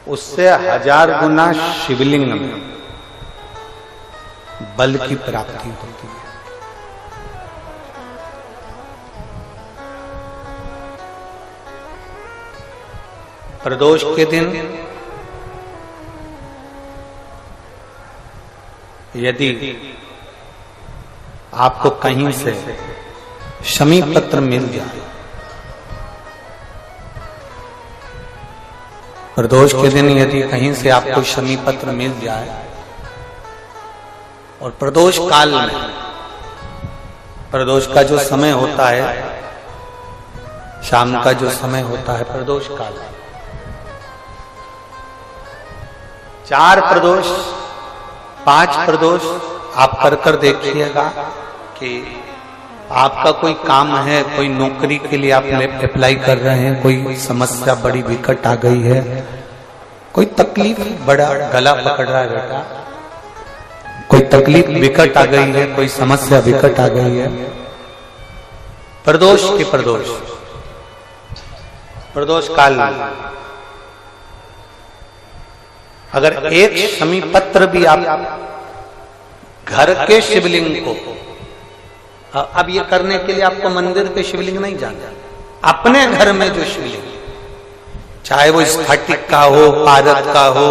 उससे 1000 गुना शिवलिंग में बल की प्राप्ति होती है। प्रदोष के दिन यदि आपको कहीं से शमी पत्र मिल जाए, प्रदोष के दिन यदि कहीं से आपको शमी पत्र मिल जाए और प्रदोष काल में, प्रदोष का जो समय होता है, शाम का जो समय होता है प्रदोष काल, 4 प्रदोष 5 प्रदोष आप कर देखिएगा कि आपका कोई काम है, कोई नौकरी के लिए आप अप्लाई कर रहे हैं, कोई समस्या बड़ी विकट आ गई है, कोई तकलीफ, बड़ा गला पकड़ रहा है बेटा, कोई तकलीफ विकट आ गई है, कोई समस्या विकट आ गई है, प्रदोष के प्रदोष काल में अगर एक शमी पत्र भी आप घर के शिवलिंग को, अब ये करने के लिए आपको मंदिर पे शिवलिंग नहीं जाना, अपने घर में जो शिवलिंग, चाहे वो स्फटिक का हो, पारद का हो,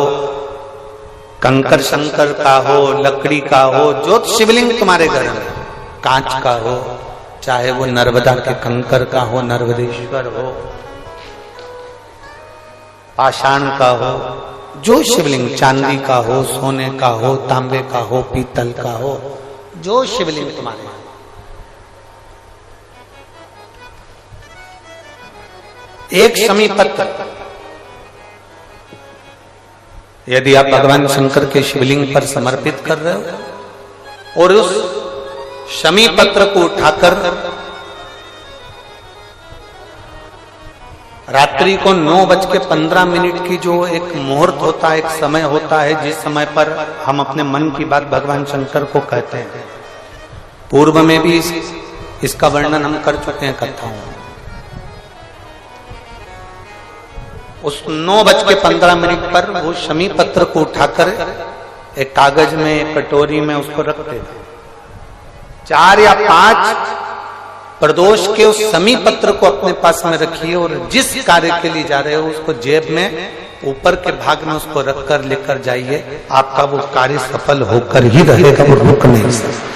कंकर शंकर का हो, लकड़ी का हो, जो शिवलिंग तुम्हारे घर में, कांच का हो, चाहे वो नर्मदा के कंकर का हो, नर्मदेश्वर हो, पाषाण का हो, जो शिवलिंग चांदी का हो, सोने का हो, तांबे का हो, पीतल का हो, जो शिवलिंग तुम्हारे, एक शमी पत्र यदि आप भगवान शंकर के शिवलिंग पर समर्पित कर रहे हो और उस शमी पत्र को उठाकर रात्रि को 9:15 की जो एक मुहूर्त होता है, एक समय होता है, जिस समय पर हम अपने मन की बात भगवान शंकर को कहते हैं, पूर्व में भी इसका वर्णन हम कर चुके हैं कथाओं में। उस 9:15 पर वो शमी पत्र को उठाकर एक कागज में, एक कटोरी में उसको रख देते, 4 या 5 प्रदोष के उस शमी पत्र को अपने पास में रखिए और जिस कार्य के लिए जा रहे हो उसको जेब में ऊपर के भाग में उसको रखकर लेकर जाइए, आपका वो कार्य सफल होकर ही रहेगा, वो रुक नहीं सकता।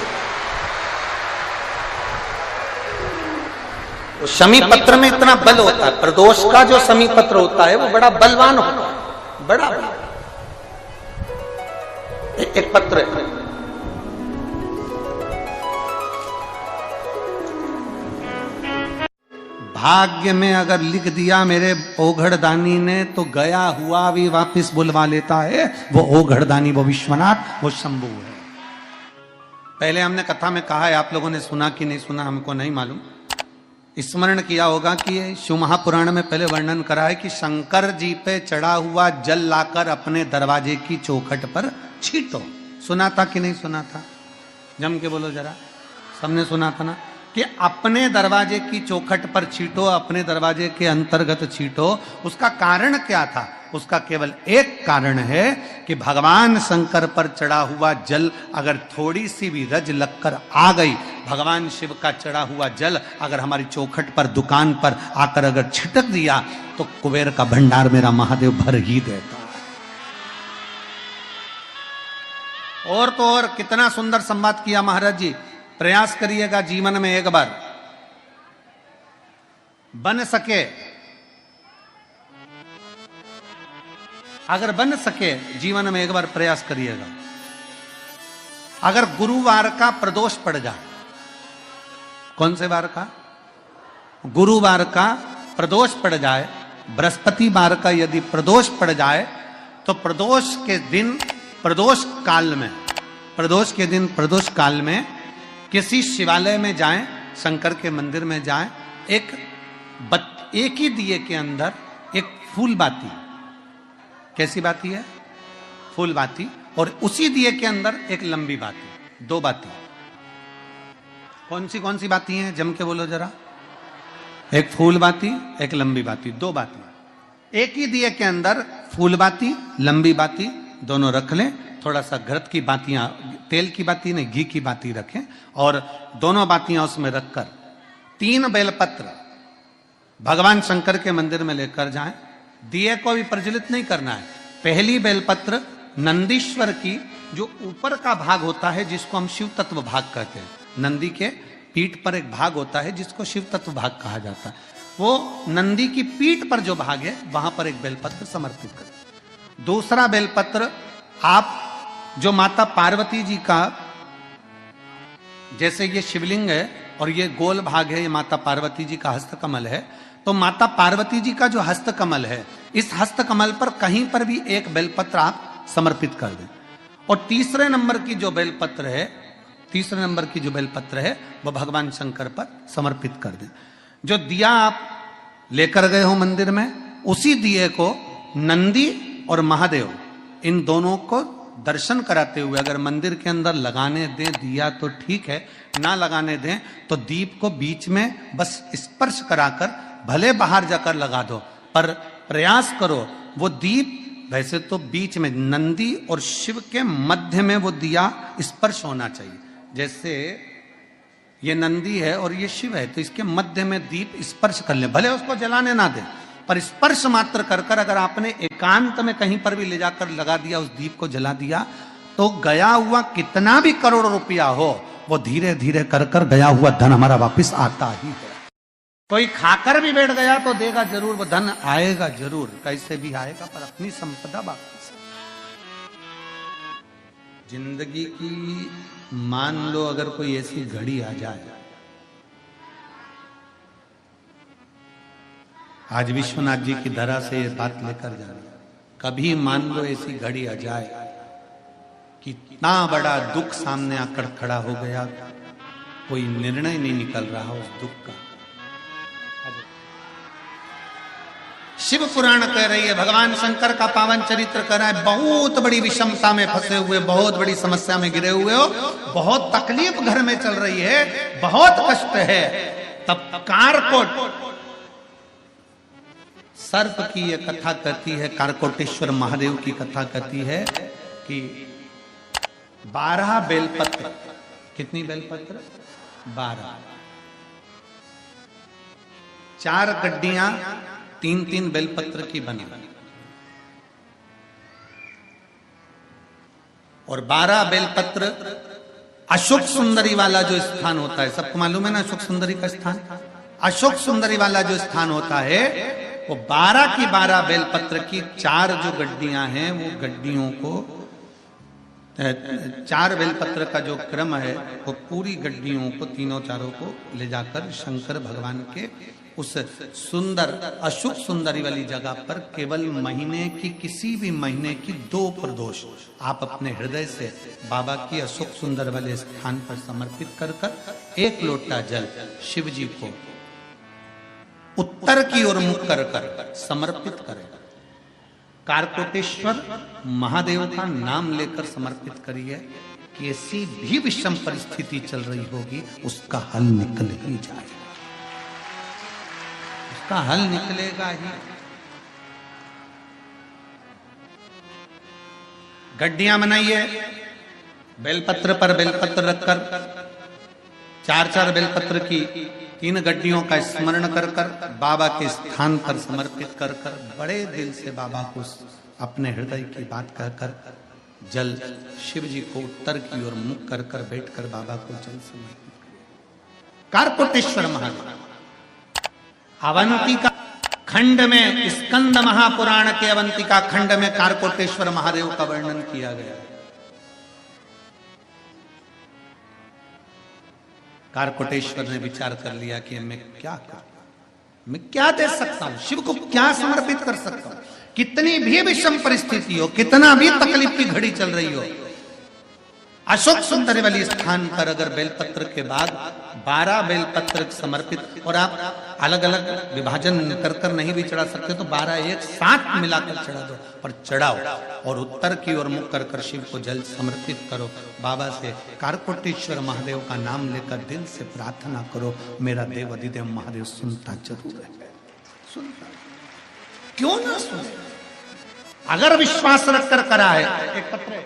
शमी पत्र में इतना बल होता है, प्रदोष का जो शमी पत्र होता है वो बड़ा बलवान होता है, बड़ा एक पत्र है। भाग्य में अगर लिख दिया मेरे ओघड़दानी ने तो गया हुआ भी वापस बुलवा लेता है, वो ओघड़दानी, वो विश्वनाथ, वो शंभू है। पहले हमने कथा में कहा है, आप लोगों ने सुना कि नहीं सुना हमको नहीं मालूम, स्मरण किया होगा कि शिव महापुराण में पहले वर्णन करा है कि शंकर जी पे चढ़ा हुआ जल लाकर अपने दरवाजे की चौखट पर छींटो। सुना था कि नहीं सुना था? जम के बोलो जरा, सबने सुना था ना कि अपने दरवाजे की चौखट पर छींटो, अपने दरवाजे के अंतर्गत छींटो। उसका कारण क्या था? उसका केवल एक कारण है कि भगवान शंकर पर चढ़ा हुआ जल अगर थोड़ी सी भी रज लगकर आ गई, भगवान शिव का चढ़ा हुआ जल अगर हमारी चौखट पर, दुकान पर आकर अगर छिटक दिया तो कुबेर का भंडार मेरा महादेव भर ही देता। और तो और कितना सुंदर संवाद किया महाराज जी। प्रयास करिएगा जीवन में एक बार, बन सके, अगर बन सके जीवन में एक बार प्रयास करिएगा। अगर गुरुवार का प्रदोष पड़ जाए, कौन से वार का? गुरुवार का प्रदोष पड़ जाए, बृहस्पतिवार का यदि प्रदोष पड़ जाए तो प्रदोष के दिन, प्रदोष काल में, प्रदोष के दिन, प्रदोष काल में किसी शिवालय में जाएं, शंकर के मंदिर में जाएं, एक ही दिए के अंदर एक फूल बाती, कैसी बाती है? फूल बाती, और उसी दिए के अंदर एक लंबी बाती, 2 बाती। कौन सी बाती हैं? जम के बोलो जरा। एक फूल बाती, एक लंबी बाती, 2 बाती। एक ही दिए के अंदर फूल बाती, लंबी बाती दोनों रख लें, थोड़ा सा घृत की बातियां, तेल की बाती नहीं घी की बाती रखें, और दोनों बातियां उसमें रखकर 3 बेलपत्र भगवान शंकर के मंदिर में लेकर जाएं। दिए को भी प्रज्वलित नहीं करना है। पहली बेलपत्र नंदीश्वर की जो ऊपर का भाग होता है, जिसको हम शिव तत्व भाग कहते हैं, नंदी के पीठ पर एक भाग होता है जिसको शिव तत्व भाग कहा जाता है, वो नंदी की पीठ पर जो भाग है वहां पर एक बेलपत्र समर्पित करें। दूसरा बेलपत्र आप जो माता पार्वती जी का, जैसे ये शिवलिंग है और ये गोल भाग है, ये माता पार्वती जी का हस्तकमल है, तो माता पार्वती जी का जो हस्तकमल है, इस हस्तकमल पर कहीं पर भी एक बेलपत्र आप समर्पित कर दें। और तीसरे नंबर की जो बेलपत्र है वो भगवान शंकर पर समर्पित कर दें। जो दिया आप लेकर गए हो मंदिर में, उसी दिए को नंदी और महादेव इन दोनों को दर्शन कराते हुए अगर मंदिर के अंदर लगाने दें दिया तो ठीक है, ना लगाने दें तो दीप को बीच में बस स्पर्श कराकर भले बाहर जाकर लगा दो, पर प्रयास करो वो दीप, वैसे तो बीच में नंदी और शिव के मध्य में वो दिया स्पर्श होना चाहिए। जैसे ये नंदी है और ये शिव है, तो इसके मध्य में दीप स्पर्श कर ले, भले उसको जलाने ना दे, पर स्पर्श मात्र कर कर अगर आपने एकांत में कहीं पर भी ले जाकर लगा दिया, उस दीप को जला दिया, तो गया हुआ कितना भी करोड़ रुपया हो, वो धीरे धीरे कर कर गया हुआ धन हमारा वापस आता ही है। कोई खाकर भी बैठ गया तो देगा जरूर, वो धन आएगा जरूर, कैसे भी आएगा, पर अपनी संपदा वापस। जिंदगी की मान लो अगर कोई ऐसी घड़ी आ जाए, आज विश्वनाथ जी की धरा से ये बात लेकर जाना, कभी मान लो ऐसी घड़ी आ जाए कि इतना बड़ा दुख सामने आकर खड़ा हो गया, कोई निर्णय नहीं निकल रहा उस दुख का। शिव पुराण कह रही है, भगवान शंकर का पावन चरित्र कर रहा है, बहुत बड़ी विषमता में फंसे हुए, बहुत बड़ी समस्या में गिरे हुए हो, बहुत तकलीफ घर में चल रही है, बहुत कष्ट है, तब कारकोट सर्प की यह कथा कहती है, कारकोटेश्वर महादेव की कथा कहती है कि 12 बेलपत्र, कितनी बेलपत्र? 12, 4 गड्डियां 3-3 बेलपत्र की बनी, और 12 बेलपत्र अशोक सुंदरी वाला जो स्थान होता है, सबको मालूम है ना अशोक सुंदरी का स्थान? अशोक सुंदरी वाला जो स्थान होता है, वो 12 की 12 बेलपत्र की 4 जो गड्डियां हैं, वो गड्डियों को 4 बेलपत्र का जो क्रम है, वो पूरी गड्डियों को, तीनों चारों को ले जाकर शंकर भगवान के उस सुंदर अशोक सुंदरी वाली जगह पर केवल महीने की, किसी भी महीने की 2 प्रदोष आप अपने हृदय से बाबा की अशोक सुंदर वाले स्थान पर समर्पित कर कर 1 लोटा जल शिव जी को उत्तर की ओर मुख कर कर समर्पित करें। कारकोटेश्वर महादेव का नाम लेकर समर्पित करिए, कैसी भी विषम परिस्थिति चल रही होगी उसका हल निकल ही जाएगा, उसका हल निकलेगा ही। गड्डियां बनाइए, बेलपत्र पर बेलपत्र रखकर 4-4 बेलपत्र की 3 गड्डियों का स्मरण कर कर बाबा के स्थान पर समर्पित कर कर बड़े दिल से बाबा को अपने हृदय की बात कहकर जल शिव जी को उत्तर की ओर मुख कर कर बैठ कर बाबा को जल समर्पित करें। कारकोटेश्वर महादेव अवंतिका खंड में, स्कंद महापुराण के अवंतिका खंड में कारकोटेश्वर महादेव का वर्णन किया गया है। कारकोटेश्वर ने विचार कर लिया कि मैं क्या करूं, मैं क्या दे सकता हूं, शिव को क्या समर्पित कर सकता हूं। कितनी भी विषम परिस्थिति हो, कितना भी तकलीफ की घड़ी चल रही हो, अशोक सुंदर वाली स्थान पर अगर बेलपत्र के बाद 12 बेलपत्र समर्पित, और आप अलग अलग विभाजन कर कर नहीं भी चढ़ा सकते तो 12 एक साथ मिलाकर चढ़ा दो, पर चढ़ाओ और उत्तर की ओर मुख कर कर शिव को जल समर्पित करो। बाबा से कारकोटेश्वर महादेव का नाम लेकर दिल से प्रार्थना करो, मेरा देव अधिदेव महादेव सुनता जरूर है, सुनता, क्यों ना सुने। अगर विश्वास रखकर करा है, एक पत्र है